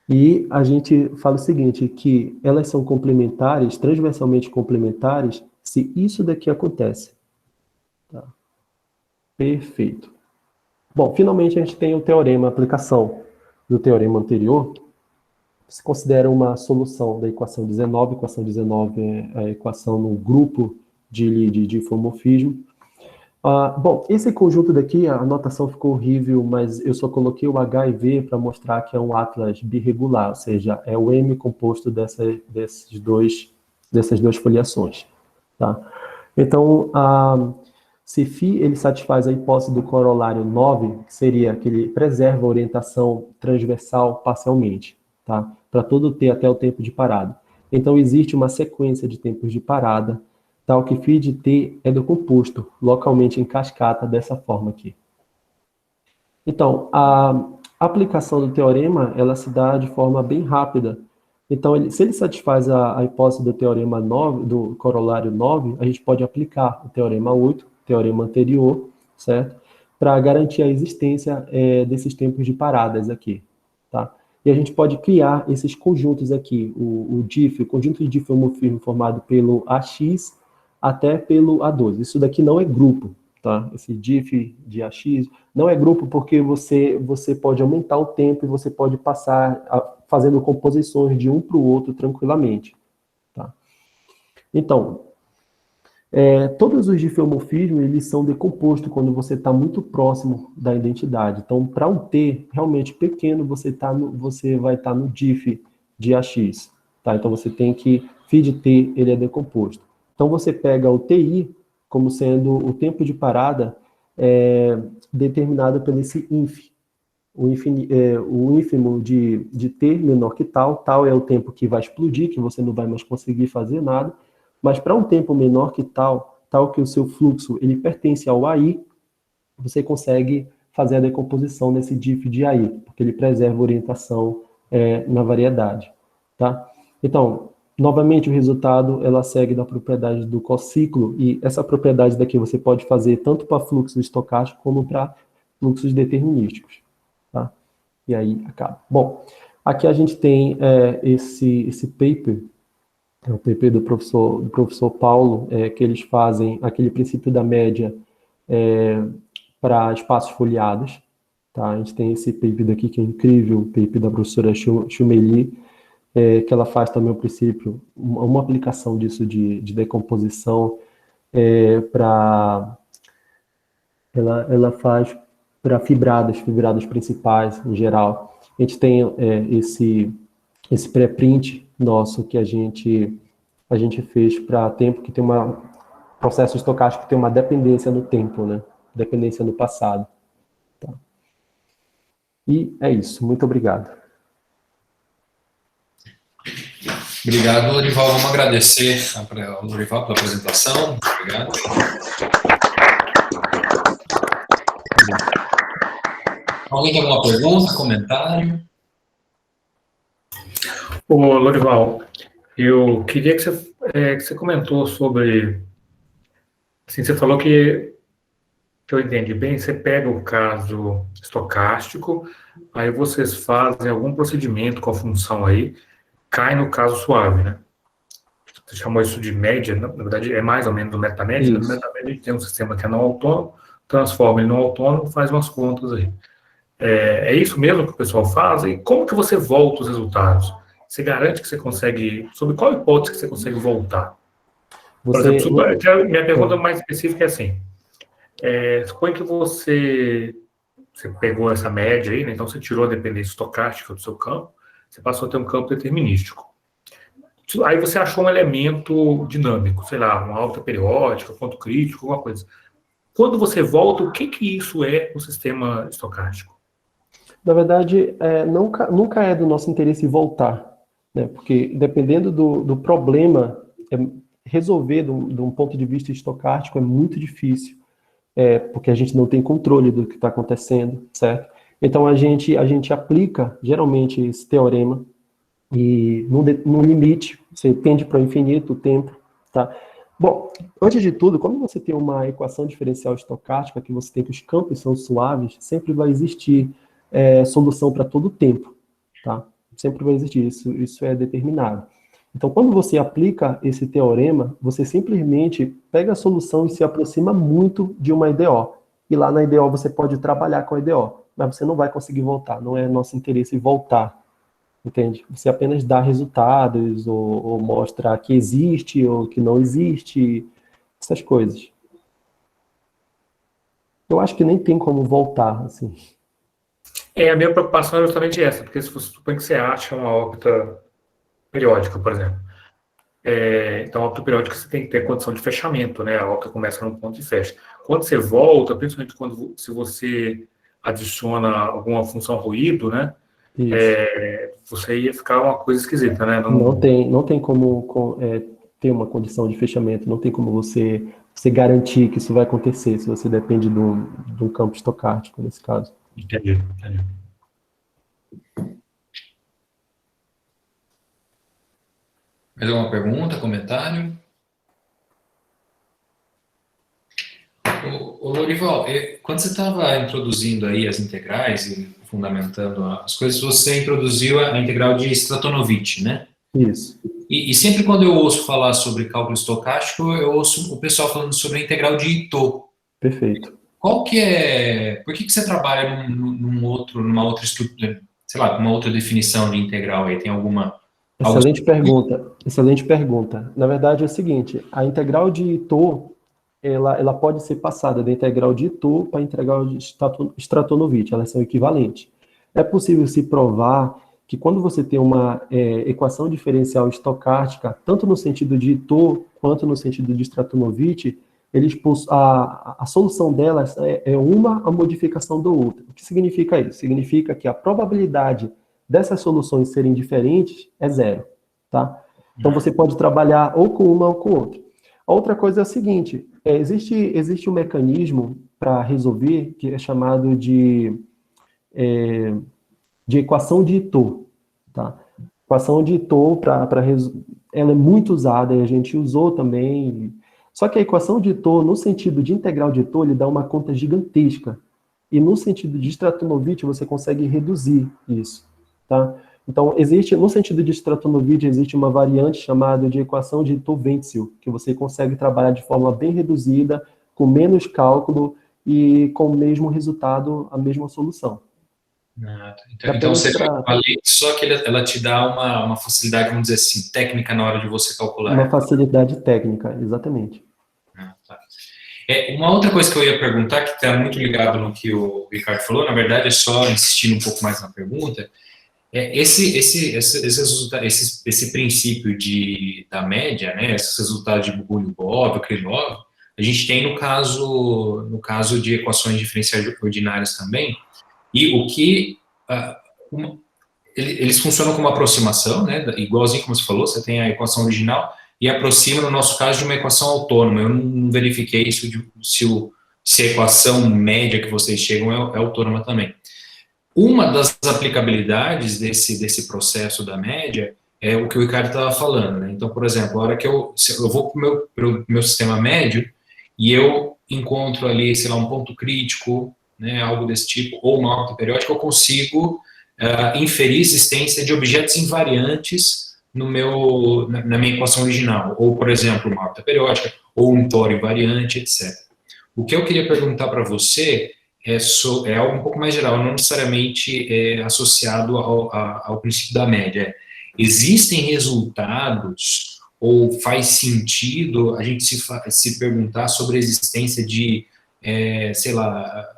E a gente fala o seguinte, que elas são complementares, transversalmente complementares, se isso daqui acontece. Tá? Perfeito. Bom, finalmente a gente tem o teorema, a aplicação do teorema anterior. Se considera uma solução da equação 19. A equação 19 é a equação no grupo de difeomorfismo. Bom, esse conjunto daqui, a notação ficou horrível, mas eu só coloquei o H e V para mostrar que é um atlas birregular, ou seja, é o M composto dessas duas foliações. Tá? Então, se φ ele satisfaz a hipótese do corolário 9, que seria que ele preserva a orientação transversal parcialmente, tá? Para todo T até o tempo de parada. Então, existe uma sequência de tempos de parada, tal que φ de T é decomposto localmente em cascata dessa forma aqui. Então, a aplicação do teorema, ela se dá de forma bem rápida. Então, se ele satisfaz a hipótese do teorema 9, do corolário 9, a gente pode aplicar o teorema 8, teorema anterior, certo? Para garantir a existência desses tempos de paradas aqui, tá? E a gente pode criar esses conjuntos aqui, o conjunto de difeomorfismo formado pelo AX até pelo A12. Isso daqui não é grupo, tá? Esse diff de AX não é grupo porque você pode aumentar o tempo e você pode passar fazendo composições de um para o outro tranquilamente, tá? Então, todos os difeomorfismos, eles são decompostos quando você está muito próximo da identidade. Então, para um T realmente pequeno, você vai estar no diff de AX, tá? Então, você tem que, φ de T, ele é decomposto. Então, você pega o TI como sendo o tempo de parada determinado pelo esse inf. O ínfimo de T menor que tal é o tempo que vai explodir, que você não vai mais conseguir fazer nada, mas para um tempo menor que tal que o seu fluxo ele pertence ao AI, você consegue fazer a decomposição nesse diff de AI, porque ele preserva a orientação na variedade. Tá? Então, Novamente, o resultado, ela segue da propriedade do cociclo, e essa propriedade daqui você pode fazer tanto para fluxos estocásticos como para fluxos determinísticos, tá? E aí acaba. Bom, aqui a gente tem esse paper, é o paper do professor Paulo, que eles fazem aquele princípio da média para espaços foliados, tá? A gente tem esse paper daqui que é incrível, o paper da professora Chumeli, que ela faz também o princípio, uma aplicação disso de decomposição para... Ela faz para fibradas principais, em geral. A gente tem esse pré-print nosso que a gente fez para tempo que tem processo estocástico que tem uma dependência no tempo, né? Dependência no passado. Tá? E é isso. Muito obrigado. Obrigado, Lorival. Vamos agradecer ao Lorival pela apresentação. Obrigado. Alguém tem alguma pergunta, comentário? Ô, Lorival, eu queria que você comentou sobre... Assim, você falou que eu entendi bem, você pega o caso estocástico, aí vocês fazem algum procedimento com a função aí, cai no caso suave, né? Você chamou isso de média, na verdade é mais ou menos o metamédia. No metamédia a gente tem um sistema que é não autônomo, transforma ele no autônomo, faz umas contas aí. É isso mesmo que o pessoal faz? E como que você volta os resultados? Você garante que você consegue... Sobre qual hipótese que você consegue voltar? Por exemplo, minha pergunta mais específica é assim. Suponha que você pegou essa média aí, né? Então você tirou a dependência estocástica do seu campo, você passou a ter um campo determinístico. Aí você achou um elemento dinâmico, sei lá, uma alta periódica, ponto crítico, alguma coisa. Quando você volta, o que isso é no sistema estocástico? Na verdade, nunca é do nosso interesse voltar, né? Porque dependendo do problema, resolver de um ponto de vista estocástico é muito difícil, porque a gente não tem controle do que está acontecendo, certo? Então a gente aplica geralmente esse teorema e no limite, você tende para o infinito o tempo, tá? Bom, antes de tudo, quando você tem uma equação diferencial estocástica, que você tem que os campos são suaves, sempre vai existir solução para todo o tempo, tá? Sempre vai existir, isso é determinado. Então, quando você aplica esse teorema, você simplesmente pega a solução e se aproxima muito de uma IDO. E lá na IDO você pode trabalhar com a IDO, mas você não vai conseguir voltar, não é nosso interesse voltar, entende? Você apenas dá resultados, ou mostra que existe ou que não existe, essas coisas. Eu acho que nem tem como voltar, assim. A minha preocupação é justamente essa, porque se você supõe que você acha uma órbita periódica, por exemplo. Então, a órbita periódica você tem que ter condição de fechamento, né? A órbita começa num ponto e fecha. Quando você volta, principalmente se você adiciona alguma função ruído, né? Você ia ficar uma coisa esquisita, né? Não tem como ter uma condição de fechamento, não tem como você garantir que isso vai acontecer, se você depende de um campo estocástico, nesse caso. Entendi. Mais alguma pergunta, comentário? Ô Lorival, quando você estava introduzindo aí as integrais e fundamentando as coisas, você introduziu a integral de Stratonovich, né? Isso. E sempre quando eu ouço falar sobre cálculo estocástico, eu ouço o pessoal falando sobre a integral de Ito. Perfeito. Qual que é... Por que você trabalha numa outra estrutura, sei lá, uma outra definição de integral aí? Tem alguma... Excelente pergunta. Na verdade é o seguinte, a integral de Ito, ela pode ser passada da integral de Ito para a integral de Stratonovich, elas são equivalentes. É possível se provar que quando você tem uma equação diferencial estocástica, tanto no sentido de Ito quanto no sentido de Stratonovich, a solução delas é uma a modificação da outra. O que significa isso? Significa que a probabilidade dessas soluções serem diferentes é zero, tá? Então você pode trabalhar ou com uma ou com outra. A outra coisa é a seguinte, existe um mecanismo para resolver que é chamado de equação de Ito, tá? Equação de Ito ela é muito usada e a gente usou também. Só que a equação de Tor, no sentido de integral de Tor, ele dá uma conta gigantesca. E no sentido de Stratonovich, você consegue reduzir isso, tá? Então, no sentido de Stratonovich, existe uma variante chamada de equação de Tor-Wentzel, que você consegue trabalhar de forma bem reduzida, com menos cálculo e com o mesmo resultado, a mesma solução. Então você fala só que ela te dá uma facilidade, vamos dizer assim, técnica na hora de você calcular. Uma facilidade técnica, exatamente. Tá. Uma outra coisa que eu ia perguntar, que está muito ligado no que o Ricardo falou, na verdade é só insistindo um pouco mais na pergunta, esse princípio da média, né, esses resultados de Bogoliubov, Krylov, a gente tem no caso de equações diferenciais ordinárias também, e o que eles funcionam como aproximação, né, igualzinho como você falou, você tem a equação original e aproxima, no nosso caso, de uma equação autônoma. Eu não verifiquei isso, se a equação média que vocês chegam é autônoma também. Uma das aplicabilidades desse processo da média é o que o Ricardo estava falando, né? Então, por exemplo, a hora que eu vou para o meu sistema médio e eu encontro ali, sei lá, um ponto crítico, né, algo desse tipo, ou uma órbita periódica, eu consigo inferir existência de objetos invariantes na minha equação original, ou, por exemplo, uma órbita periódica, ou um tório invariante, etc. O que eu queria perguntar para você é algo um pouco mais geral, não necessariamente associado ao princípio da média. Existem resultados, ou faz sentido a gente se perguntar sobre a existência de, sei lá,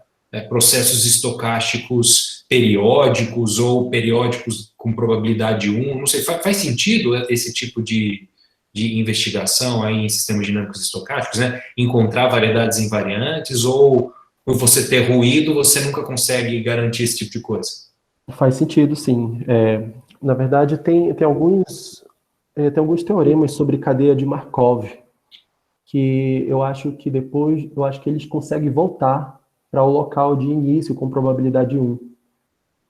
processos estocásticos periódicos ou periódicos com probabilidade 1, não sei, faz sentido esse tipo de investigação aí em sistemas dinâmicos estocásticos, né? Encontrar variedades invariantes ou por você ter ruído, você nunca consegue garantir esse tipo de coisa? Faz sentido, sim. Na verdade, tem alguns teoremas sobre cadeia de Markov, que eu acho que eles conseguem voltar para o local de início com probabilidade 1,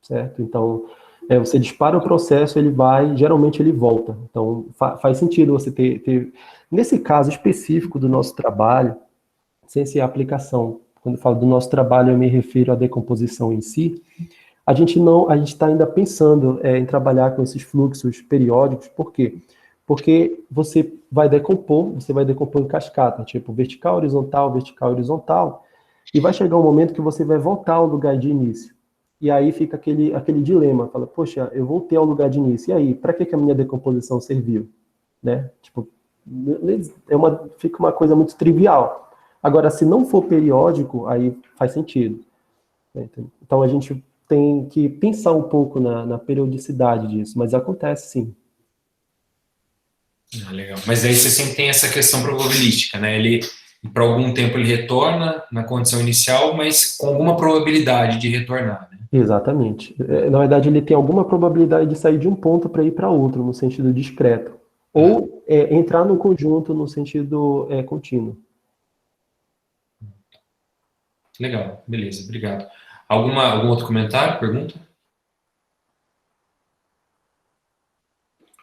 certo? Então, você dispara o processo, geralmente ele volta. Então, faz sentido você ter... Nesse caso específico do nosso trabalho, sem ser a aplicação, quando eu falo do nosso trabalho, eu me refiro à decomposição em si, a gente está ainda pensando em trabalhar com esses fluxos periódicos. Por quê? Porque você vai decompor em cascata, tipo vertical, horizontal, e vai chegar um momento que você vai voltar ao lugar de início. E aí fica aquele dilema, fala, poxa, eu voltei ao lugar de início, e aí, para que a minha decomposição serviu? Né? Tipo, fica uma coisa muito trivial. Agora, se não for periódico, aí faz sentido. Então, a gente tem que pensar um pouco na periodicidade disso, mas acontece sim. Legal. Mas aí você sempre tem essa questão probabilística, né? Por algum tempo ele retorna na condição inicial, mas com alguma probabilidade de retornar, né? Exatamente. Na verdade, ele tem alguma probabilidade de sair de um ponto para ir para outro, no sentido discreto. Ou entrar no conjunto no sentido contínuo. Legal, beleza, obrigado. Algum outro comentário, pergunta?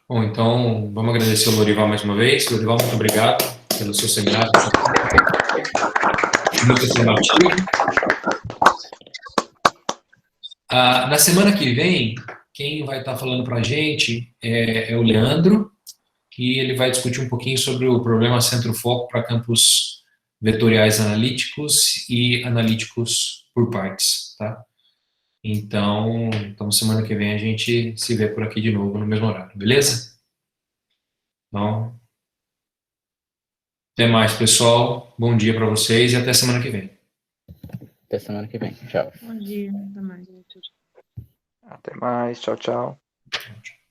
Bom, então vamos agradecer ao Lorival mais uma vez. Lorival, muito obrigado pelo seu seminário. Muito informativo. Na semana que vem, quem vai estar falando para a gente é o Leandro, que ele vai discutir um pouquinho sobre o problema centro-foco para campos vetoriais analíticos e analíticos por partes, tá? Então, semana que vem a gente se vê por aqui de novo no mesmo horário, beleza? Então, até mais, pessoal. Bom dia para vocês e até semana que vem. Até semana que vem. Tchau. Bom dia. Até mais. Até mais. Tchau, tchau. Tchau, tchau.